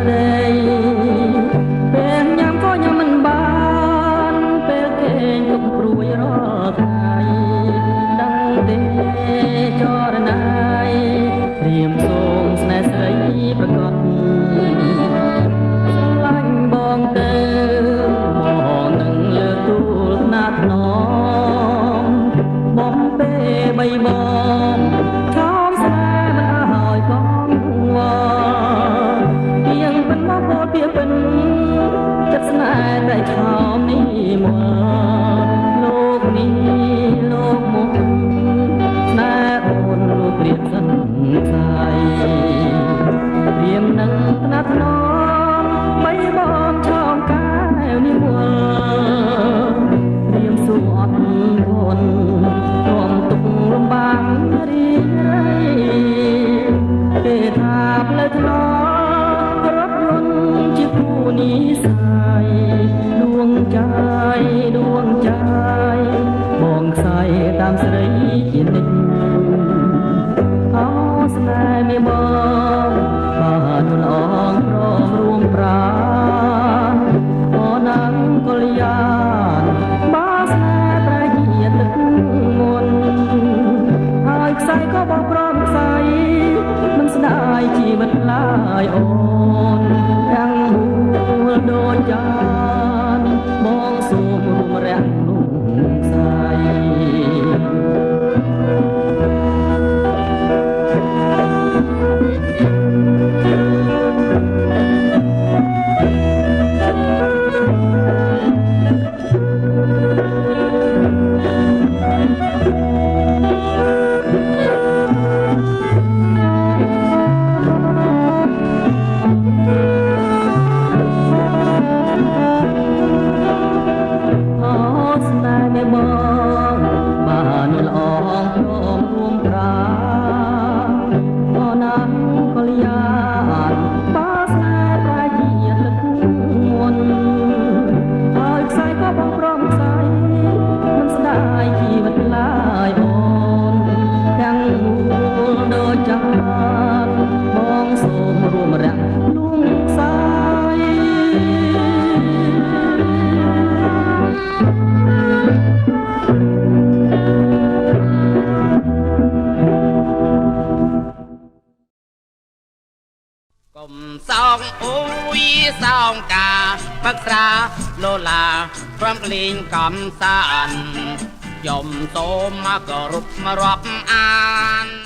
birthday ពេលញ៉ាំក៏ញ៉ាំមិនបានពេលគេទុកព្រួយរាល់ថ្ងៃដឹងទេចរណៃព្រាមសូមស្នេហ៍ស្រីប្រកបស្រឡាញ់បងទៅបងនឹងលើទូលណាត់ណងបំពេបីបងថោមស្នេហ៍មិនឲ្យបងវទៀងមិនមកពោលពីពិនចិត្តស្នេហ៍តែថោមនេះមកលោកនេះលោកមកស្នេហ៍អូនលោកព្រាបសិនស្័យព្រាមនឹងថ្នាក់ថ្នមបីបងឆោមកែវនេះមកព្រាមសួរអត់ធន់រួមទុកលំបាករីរៃគេថាផ្លូវថ្នមរថយន្តជាគូនិស័យដួងใจដួងใจបងខ្សែតាមស្រីជានិច្ចអោស្នេហ៍មានបងបានអងព្រមរួមប្រាណអូននឹងកលយានបាស្នេហ៍ប្រញាទឹកមុនហើយខ្សែក៏បងព្រមខ្សែមិនស្ដាយជីវិតឡើយអូនទាំងមូលដូចចានបងសូមរួមរះនោះខ្សែកុំសោកអ៊ុយសោងកាផឹកស្រាឡូឡាព្រមក្លែងកំសាន្តយំសូមមកគោរពរាប់អាន